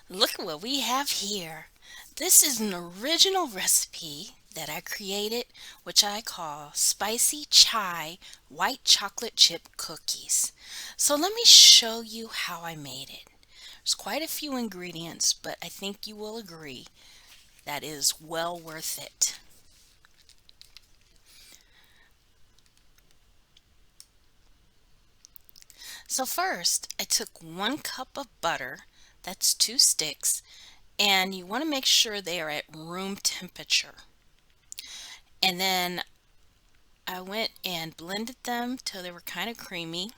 Look what we have here. This is an original recipe that I created, which I call spicy chai white chocolate chip cookies. So let me show you how I made it. There's quite a few ingredients, but I think you will agree that is well worth it. So first, I took 1 cup of butter, that's 2 sticks, and you want to make sure they are at room temperature. And then I went and blended them till they were kind of creamy.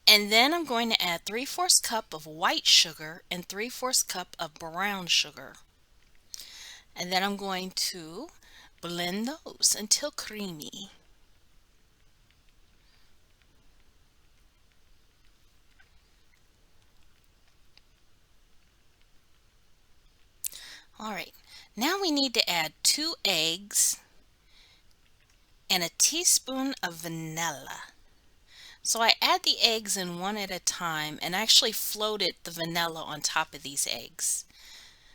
And then I'm going to add 3/4 cup of white sugar and 3/4 cup of brown sugar. And then I'm going to blend those until creamy. All right, now we need to add 2 eggs and a teaspoon of vanilla. So I add the eggs in one at a time and actually floated the vanilla on top of these eggs.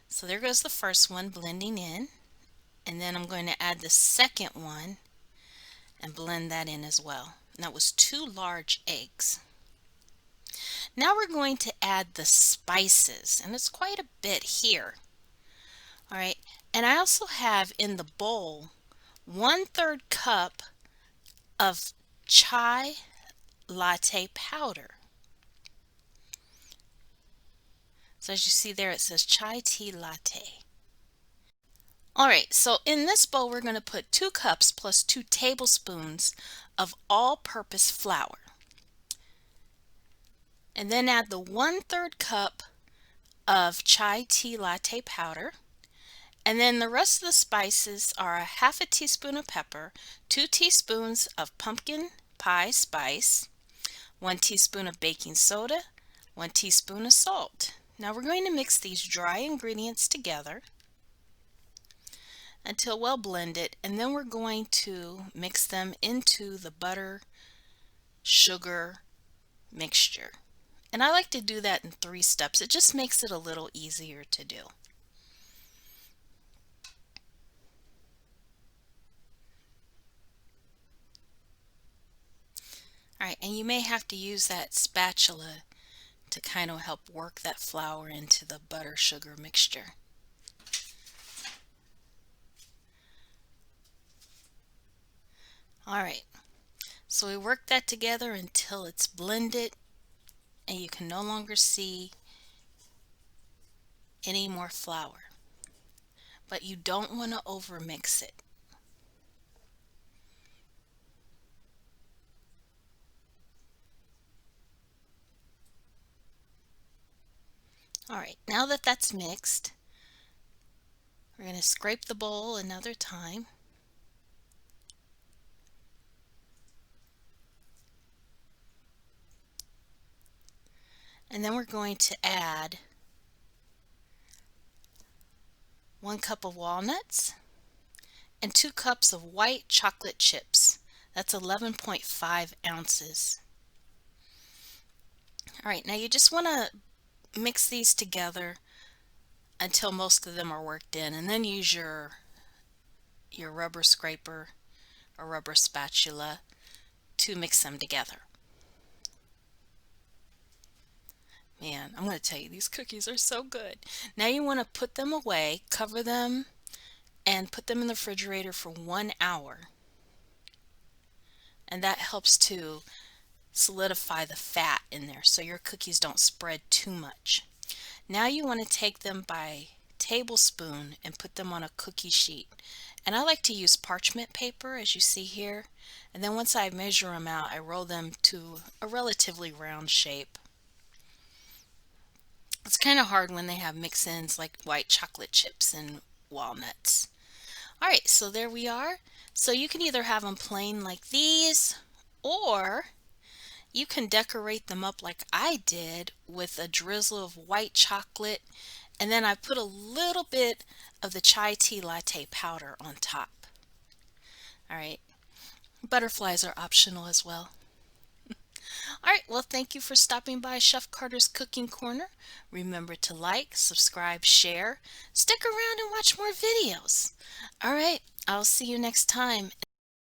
So there goes the first one blending in, and then I'm going to add the second one and blend that in as well. And that was 2 large eggs. Now we're going to add the spices, and it's quite a bit here. All right, and I also have in the bowl 1/3 cup of chai latte powder. So as you see there, it says chai tea latte. All right, so in this bowl, we're going to put 2 cups plus 2 tablespoons of all-purpose flour. And then add the 1/3 cup of chai tea latte powder. And then the rest of the spices are a 1/2 teaspoon of pepper, 2 teaspoons of pumpkin pie spice, 1 teaspoon of baking soda, 1 teaspoon of salt. Now we're going to mix these dry ingredients together until well blended, and then we're going to mix them into the butter sugar mixture. And I like to do that in 3 steps. It just makes it a little easier to do. All right, and you may have to use that spatula to kind of help work that flour into the butter sugar mixture. All right, so we work that together until it's blended and you can no longer see any more flour. But you don't want to overmix it. All right, now that that's mixed, we're going to scrape the bowl another time. And then we're going to add 1 cup of walnuts and 2 cups of white chocolate chips. That's 11.5 ounces. All right, now you just want to mix these together until most of them are worked in, and then use your rubber scraper or rubber spatula to mix them together. Man, I'm going to tell you, these cookies are so good. Now you want to put them away, cover them, and put them in the refrigerator for 1 hour. And that helps to solidify the fat in there so your cookies don't spread too much. Now you want to take them by tablespoon and put them on a cookie sheet. And I like to use parchment paper, as you see here. And then once I measure them out, I roll them to a relatively round shape. It's kind of hard when they have mix-ins like white chocolate chips and walnuts. All right, so there we are. So you can either have them plain like these, or you can decorate them up like I did with a drizzle of white chocolate, and then I put a little bit of the chai tea latte powder on top. All right, butterflies are optional as well. All right, well, thank you for stopping by Chef Carter's Cooking Corner. Remember to like, subscribe, share, stick around and watch more videos. All right, I'll see you next time.